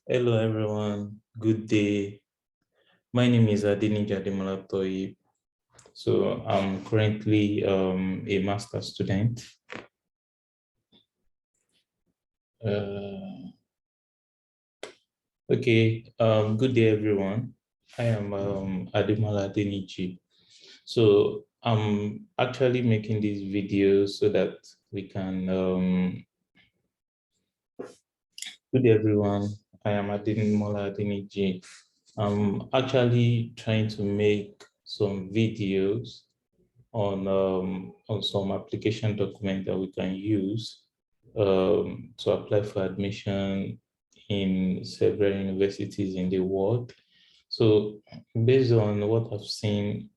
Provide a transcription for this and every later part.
Hello everyone, good day. My name is Adeniji Ademola Toyib. So I'm currently a master student. Uh, good day everyone. I am Ademola Adeniji. So I'm actually making these videos so that we can, good day everyone. I am Ademola Adeniji. I'm actually trying to make some videos on some application document that we can use to apply for admission in several universities in the world. So based on what I've seen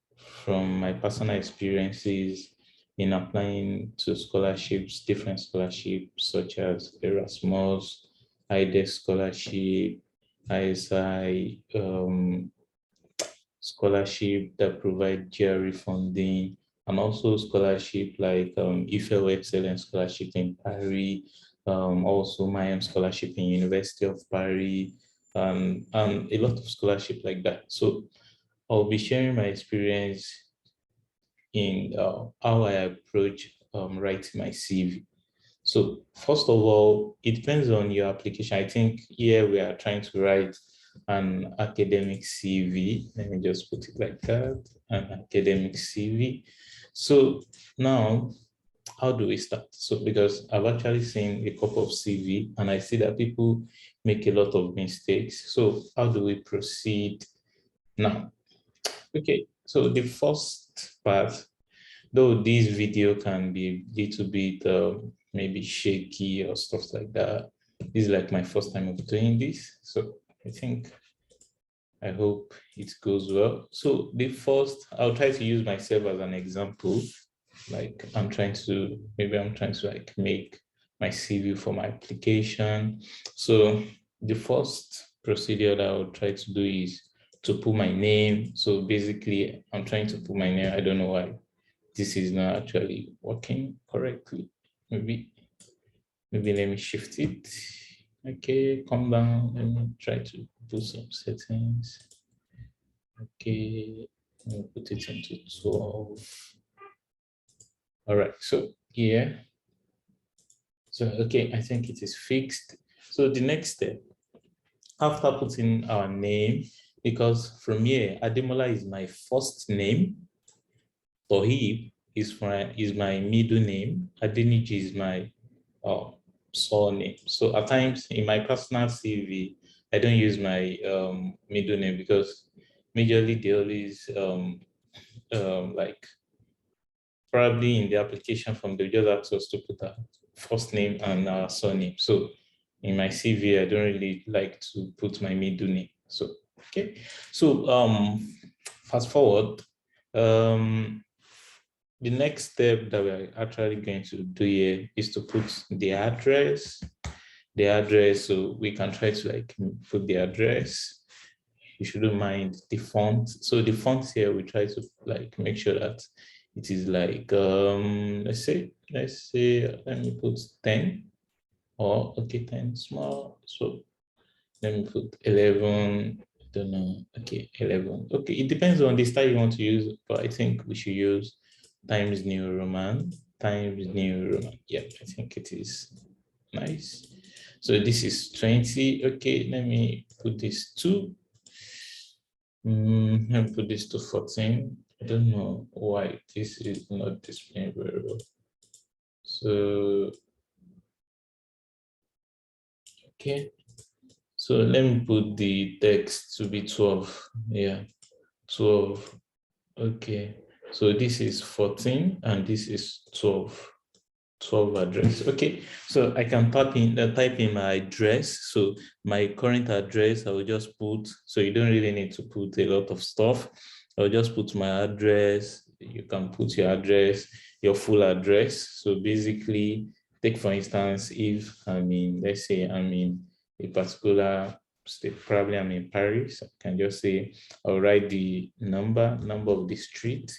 from my personal experiences in applying to scholarships, different scholarships such as Erasmus, IDEX scholarship, ISI, scholarship that provide GRE funding, and also scholarship like IFEL Excellence Scholarship in Paris, also Mayhem Scholarship in University of Paris, and a lot of scholarship like that. So I'll be sharing my experience in how I approach writing my CV. So first of all, it depends on your application. I think here we are trying to write an academic CV. Let me just put it like that, an academic CV. So now, how do we start? So because I've actually seen a couple of CV and I see that people make a lot of mistakes. So how do we proceed now? Okay, so the first part, though this video can be a little bit maybe shaky or stuff like that, this is like my first time of doing this. So I hope it goes well. So the first, I'll try to use myself as an example. Like maybe I'm trying to like make my CV for my application. So the first procedure that I'll try to do is to put my name. So basically I'm trying to put my name. I don't know why this is not actually working correctly. Maybe let me shift it. Okay, come down. Let me try to do some settings. Okay, let me put it into 12. All right, so here. So, okay, I think it is fixed. So the next step, after putting our name, because from here, Ademola is my first name, Tohib is my middle name, Adeniji is my surname. So at times in my personal CV, I don't use my middle name because majorly they always like probably in the application form they just ask us to put our first name and our surname. So in my CV, I don't really like to put my middle name. So okay, so fast forward. The next step that we're actually going to do here is to put the address. So we can try to like put the address. You shouldn't mind the font. So the fonts here, we try to like make sure that it is like let's say let me put 10 or okay 10 small. So let me put 11. I don't know. Okay, 11. Okay, it depends on the style you want to use, but I think we should use Times New Roman. Times New Roman. Yeah, I think it is nice. So this is 20. Okay, let me put this 2. Let me put this to 14. I don't know why this is not displaying very well. So, okay. So let me put the text to be 12. Yeah, 12. Okay. So this is 14 and this is 12. 12 address. Okay. So I can type in my address. So my current address, I will just put, so you don't really need to put a lot of stuff. I'll just put my address. You can put your address, your full address. So basically, take for instance, if let's say I'm in a particular state, probably I'm in Paris, I can just say, I'll write the number of the street,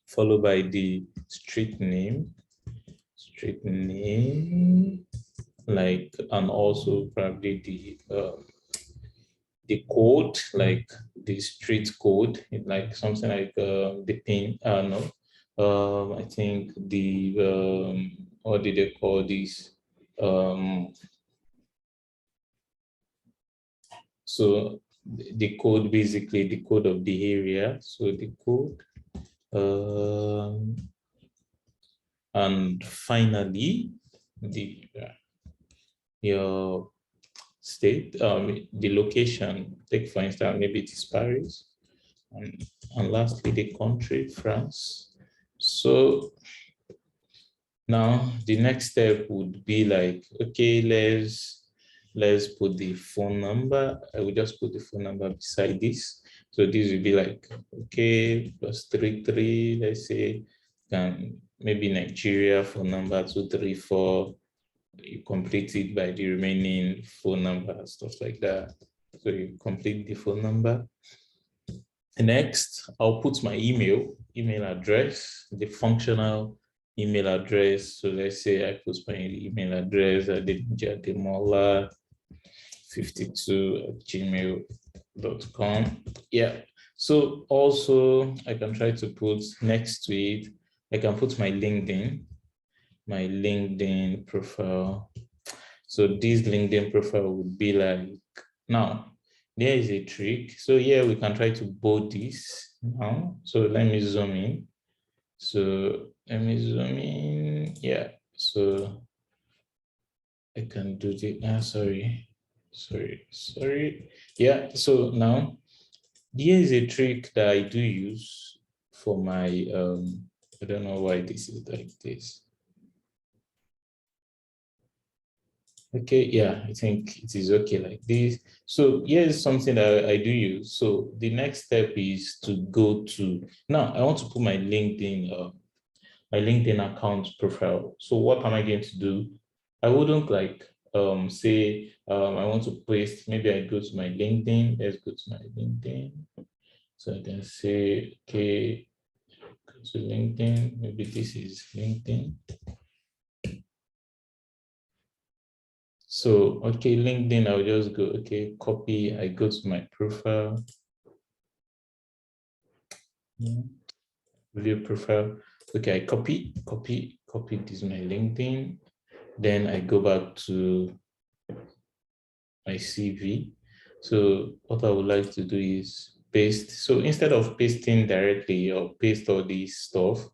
followed by the street name, like, and also probably the code, like the street code, like something like the pin. No, I think the what did they call this? Um, so the code, basically the code of the area. So the code, and finally the your state, the location. Take for instance, maybe it is Paris, and, and lastly the country, France. So now the next step would be like, okay, let's put the phone number. I will just put the phone number beside this. So this will be like, okay, +33, let's say, maybe Nigeria phone number 234. You complete it by the remaining phone number, stuff like that. So you complete the phone number. Next, I'll put my email address, the functional email address. So let's say I put my email address at ademola52@gmail.com. Yeah. So also I can try to put next to it, I can put my LinkedIn profile. So this LinkedIn profile would be like, now there is a trick. So here we can try to bold this now. So let me zoom in. So let me zoom in. Yeah. So I can do the, sorry. Yeah. So now here is a trick that I do use for my, I don't know why this is like this. Okay, yeah, I think it is okay like this. So here's something that I do use. So the next step is to go to, now I want to put my LinkedIn account profile. So what am I going to do? I wouldn't like say I want to paste, maybe I go to my LinkedIn. Let's go to my LinkedIn. So I can say, okay, go to LinkedIn. Maybe this is LinkedIn. So, okay, LinkedIn, I'll just go, okay, copy, I go to my profile, video profile. Okay, I copy, this is my LinkedIn. Then I go back to my CV. So what I would like to do is paste. So instead of pasting directly or paste all this stuff,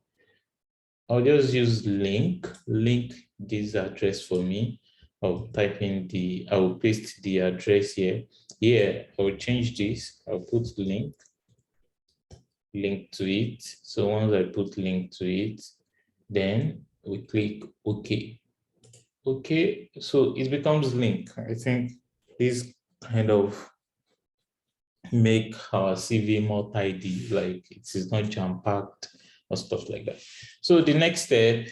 I'll just use link this address for me. I'll type in I will paste the address here. Here, I will change this. I'll put link to it. So once I put link to it, then we click OK. Okay, so it becomes link. I think this kind of make our CV more tidy, like it is not jam-packed or stuff like that. So the next step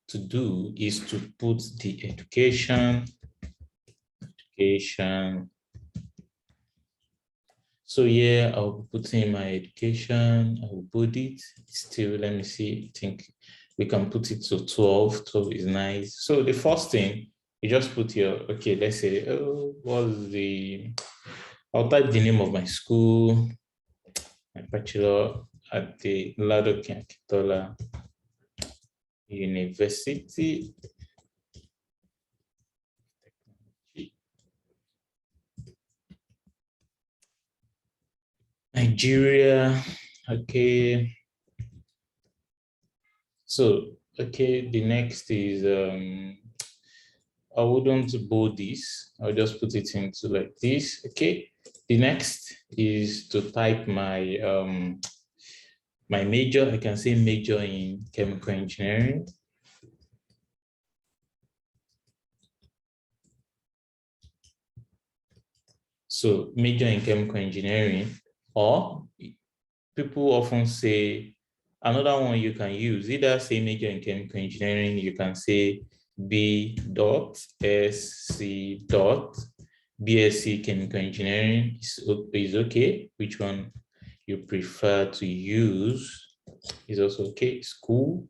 to do is to put the education. So yeah, I'll put in my education, I will put it still, let me see, I think we can put it to 12 is nice. So the first thing, you just put your, okay, let's say, I'll type the name of my school, my bachelor at the Ladoke Akintola University. Nigeria, okay. So, okay, the next is, I wouldn't bold this. I'll just put it into like this, okay. The next is to type my, my major. I can say major in chemical engineering. So major in chemical engineering, or people often say, another one you can use, either say major in chemical engineering, you can say B.SC. BSc chemical engineering is okay. Which one you prefer to use is also okay. School.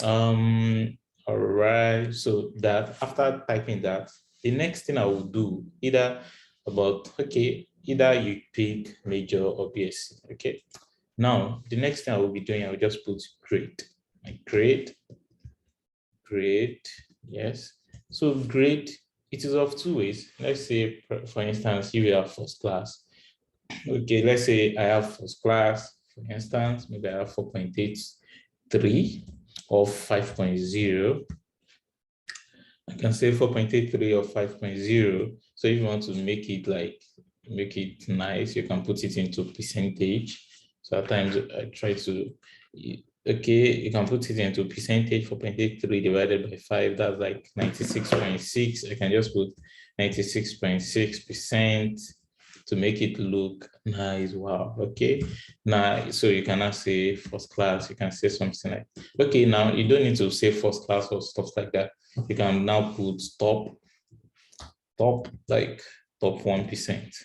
I'll All right, so that after typing that, the next thing I will do either either you pick major or BSc. Okay. Now the next thing I will be doing, I will just put grade. Like grade, yes. So grade, it is of two ways. Let's say, for instance, if you have first class. Okay, let's say I have first class, for instance, maybe I have 4.83 or 5.0. I can say 4.83 or 5.0. So if you want to make it nice, you can put it into percentage. So at times I try to, okay, you can put it into percentage. 4.83 divided by 5, that's like 96.6. I can just put 96.6% to make it look nice. Wow. Okay. Now, so you cannot say first class, you can say something like, okay, now you don't need to say first class or stuff like that. You can now put top, like top 1%,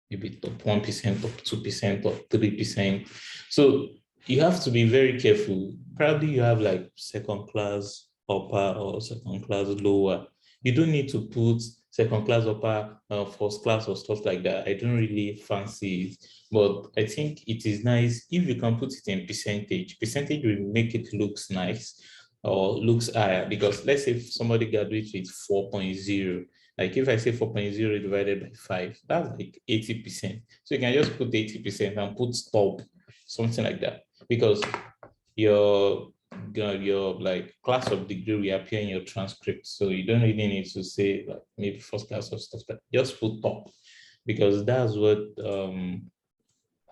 maybe top 1%, top 2%, top 3%. So you have to be very careful. Probably you have like second class upper or second class lower. You don't need to put second class upper, first class or stuff like that. I don't really fancy it, but I think it is nice if you can put it in percentage. Percentage will make it looks nice or looks higher, because let's say if somebody graduates with 4.0, like if I say 4.0 divided by 5, that's like 80%. So you can just put 80% and put top, something like that, because your like class of degree will appear in your transcript. So you don't really need to say like maybe first class or stuff like that. Just put top, because that's what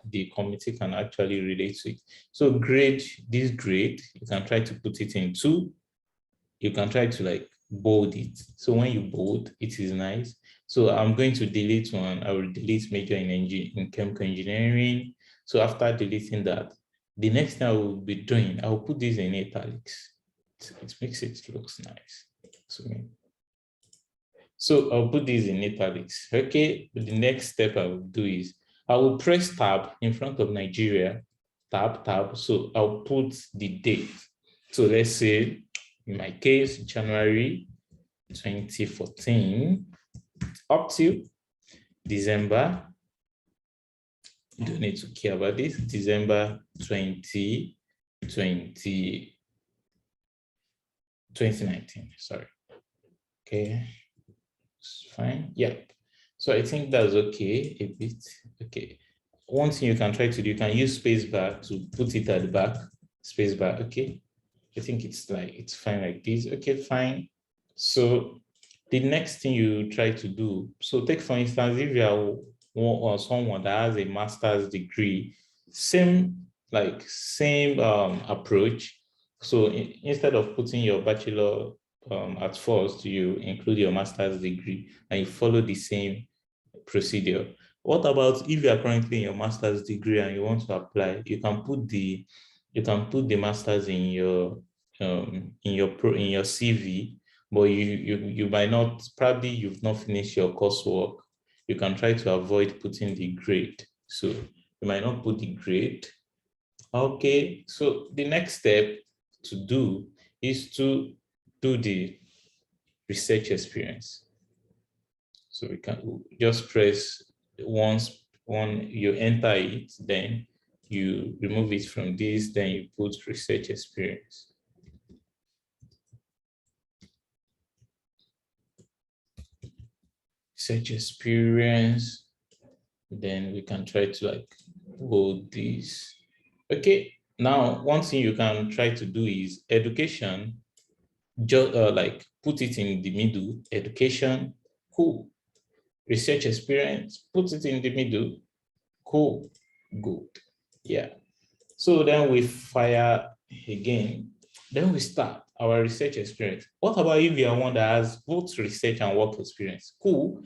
the committee can actually relate to it. So grade, this grade, you can try to put it in 2. You can try to like bold it. So when you bold, it is nice. So I'm going to delete one. I will delete major in chemical engineering. So after deleting that, the next thing I will be doing, I will put this in italics. It makes it looks nice. So I'll put this in italics. Okay, the next step I will do is I will press tab in front of Nigeria, tab. So I'll put the date. So let's say, in my case, January 2014 up to December. You don't need to care about this. December 2019, sorry. Okay, it's fine. Yep. So I think that's okay, a bit. Okay. One thing you can try to do, you can use spacebar to put it at the back. Spacebar, okay. I think it's fine like this. Okay, fine. So the next thing you try to do, so take for instance, if you are someone that has a master's degree, same approach. So instead of putting your bachelor at first, you include your master's degree and you follow the same procedure. What about if you are currently in your master's degree and you want to apply? You can put the master's in your CV, but you might not, probably you've not finished your coursework. You can try to avoid putting the grade. So you might not put the grade. Okay, so the next step to do is to do the research experience. So we can just press once you enter it, then you remove it from this, then you put research experience. Research experience, then we can try to like hold this. Okay, now one thing you can try to do is education, just like put it in the middle, education, cool. Research experience, put it in the middle, cool, good. Yeah. So then we fire again. Then we start our research experience. What about if you are one that has both research and work experience? Cool.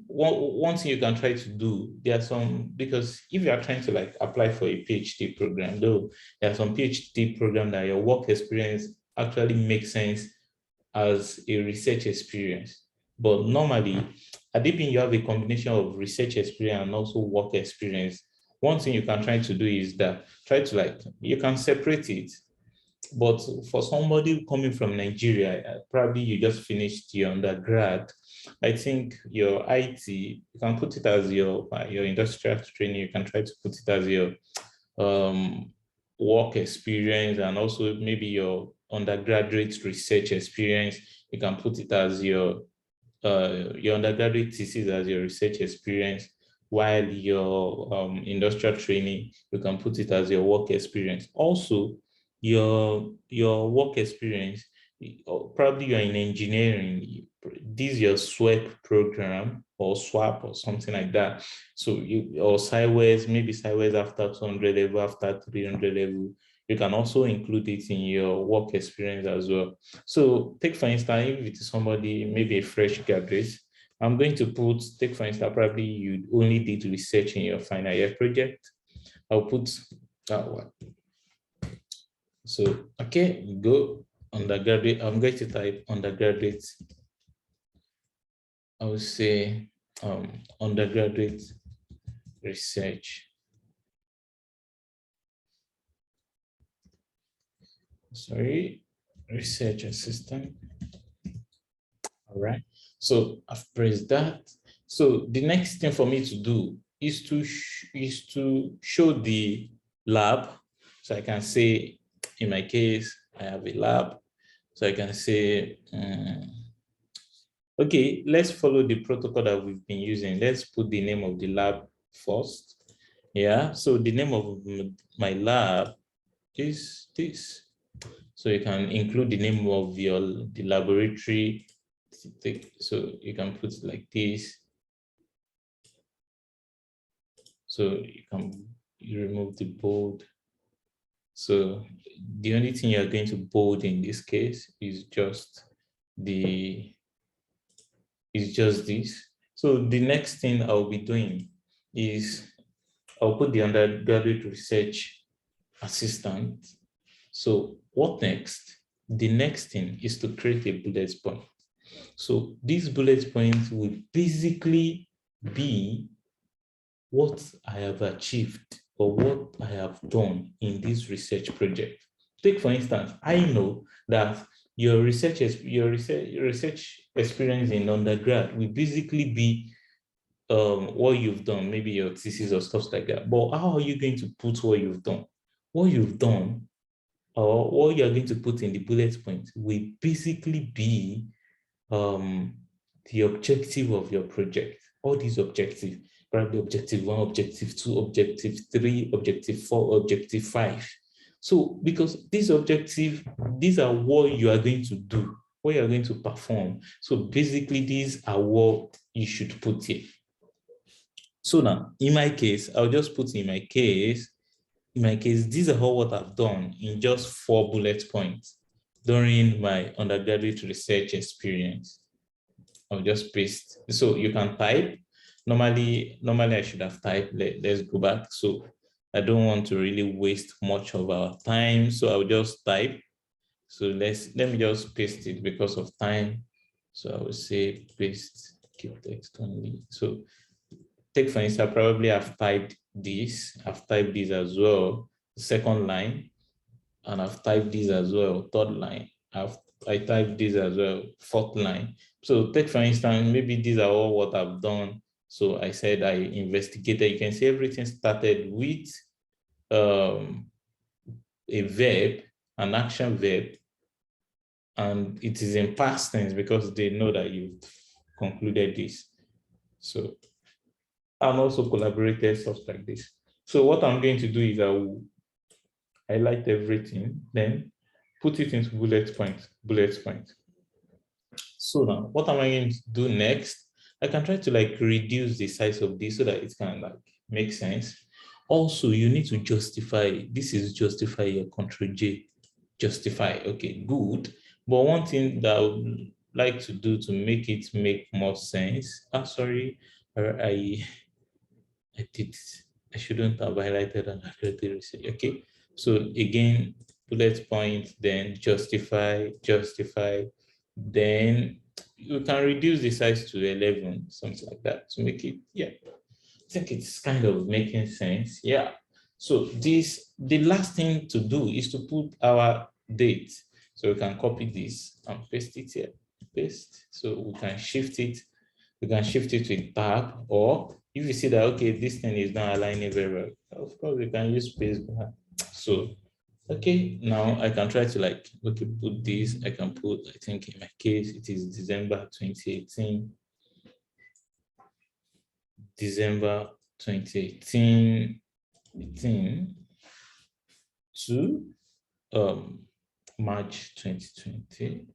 One thing you can try to do, there are some, because if you are trying to like apply for a PhD program, though, there are some PhD program that your work experience actually makes sense as a research experience. But normally, at DeepIn, you have a combination of research experience and also work experience. One thing you can try to do is that you can separate it. But for somebody coming from Nigeria, probably you just finished your undergrad, I think your IT, you can put it as your industrial training, you can try to put it as your work experience, and also maybe your undergraduate research experience. You can put it as your undergraduate thesis as your research experience, while your industrial training, you can put it as your work experience. Also, your work experience, probably you're in engineering, this is your SWEP program or SWAP or something like that. So or sideways, maybe sideways after 200 level, after 300 level, you can also include it in your work experience as well. So take for instance, if it is somebody, maybe a fresh graduate, I'm going to take for instance, probably you only did research in your final year project. I'll put that one. So, okay, go undergraduate. I'm going to type undergraduate. I would say undergraduate research. Sorry, research assistant. All right. So I've pressed that. So the next thing for me to do is to show the lab. So I can say, in my case, I have a lab. So I can say, okay, let's follow the protocol that we've been using. Let's put the name of the lab first. Yeah. So the name of my lab is this. So you can include the name of the laboratory. So you can put it like this. So you remove the bold. So the only thing you're going to bold in this case is just this. So the next thing I'll be doing is I'll put the undergraduate research assistant. So what next? The next thing is to create a bullet point. So these bullet points will basically be what I have achieved or what I have done in this research project. Take for instance, I know that your research experience in undergrad will basically be what you've done, maybe your thesis or stuff like that. But how are you going to put what you've done? What you've done, or what you're going to put in the bullet point, will basically be the objective of your project. All these objectives, probably objective 1, objective 2, objective 3, objective 4, objective 5. So because these objectives, these are what you are going to do, what you are going to perform. So basically, these are what you should put here. So now, in my case, I'll just put in my case, these are all what I've done in just 4 bullet points during my undergraduate research experience. I'll just paste. So you can type. Normally I should have typed. Let's go back. So I don't want to really waste much of our time. So I'll just type. So let me just paste it because of time. So I will say paste, keep text only. So take for instance, probably I've typed this. I've typed this as well, second line. And I've typed this as well, third line. I typed this as well, fourth line. So take for instance, maybe these are all what I've done. So I said I investigated. You can see everything started with a verb, an action verb, and it is in past tense because they know that you've concluded this. So and also collaborated, stuff like this. So what I'm going to do is I will highlight everything, then put it into bullet points. So now, what am I going to do next? I can try to like reduce the size of this so that it can like make sense. Also, you need to justify. This is justify your Ctrl J. Justify. Okay, good. But one thing that I would like to do to make it make more sense. Sorry, I shouldn't have highlighted an accurate research. Okay. So again, bullet point, then justify, then you can reduce the size to 11, something like that to make it, yeah. I think it's kind of making sense, yeah. So the last thing to do is to put our date. So we can copy this and paste it here. Paste. So we can shift it. We can shift it with tab, or if you see that okay, this thing is not aligning very well, of course we can use space bar. So okay, now I can try to like okay, put this. I can put, I think in my case it is December 2018. December 2018 to March 2020.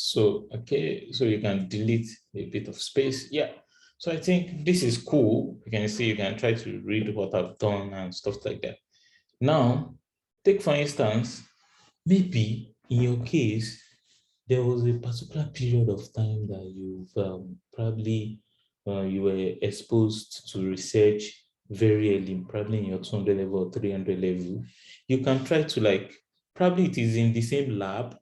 So, okay, so you can delete a bit of space. Yeah. So I think this is cool. You can see, you can try to read what I've done and stuff like that. Now, take for instance, maybe in your case, there was a particular period of time that you've probably you were exposed to research very early, probably in your 200 level or 300 level. You can try to like, probably it is in the same lab,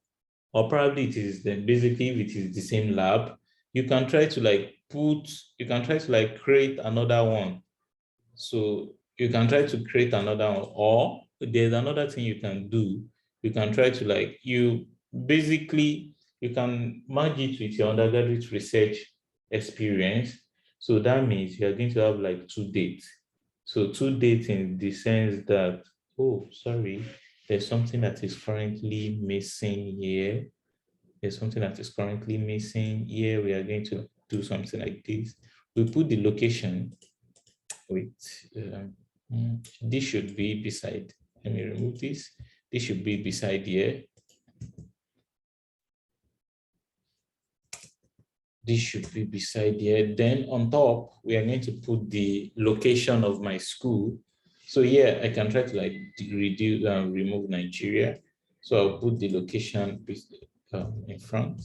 or probably it is then basically if it is the same lab, you can try to like you can try to like create another one. So you can try to create another one, or there's another thing you can do. You can try to like, you can merge it with your undergraduate research experience. So that means you're going to have like two dates. So two dates in the sense that, oh, sorry, there's something that is currently missing here. There's something that is currently missing here. We are going to do something like this. We put the location with, this should be beside, let me remove this. This should be beside here. This should be beside here. Then on top, we are going to put the location of my school. So here I can try to like reduce and remove Nigeria. So I'll put the location in front.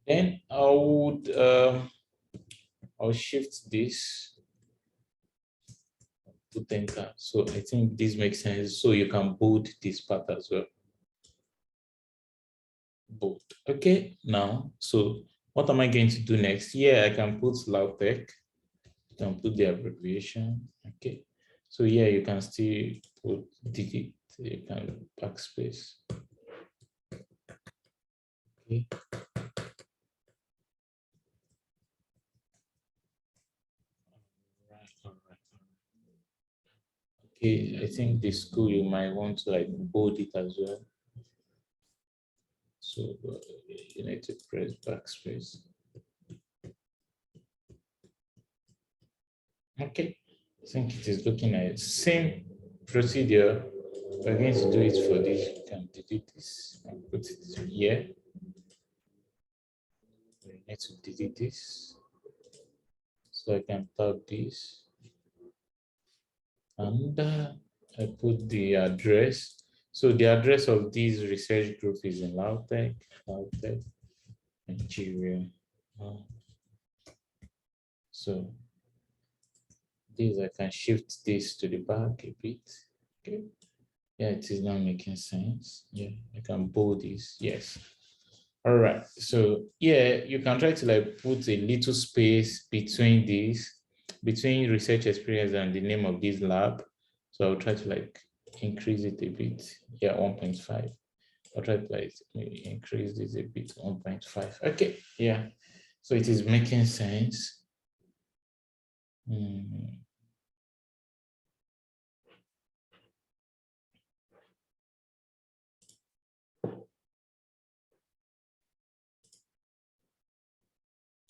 Then I'll shift this, put enter. So I think this makes sense. So you can bold this part as well. Bold. Okay, now, so what am I going to do next? Yeah, I can put LAUTECH. You can put the abbreviation. Okay, so yeah, you can still put digit, you can backspace. Okay. All right. Okay, I think the school you might want to like bold it as well. So you need to press backspace. Okay, I think it is looking at the same procedure. We're going to do it for this. We can delete this and put it here. We need to delete this. So I can tap this. And I put the address. So the address of this research group is in LAUTECH, Nigeria. So this, I can shift this to the back a bit. Okay. Yeah, it is now making sense. Yeah, I can bold this. Yes. All right. So yeah, you can try to like put a little space between these, between research experience and the name of this lab. So I'll try to like increase it a bit. Yeah, 1.5. I'll try to like maybe increase this a bit, 1.5. Okay. Yeah. So it is making sense.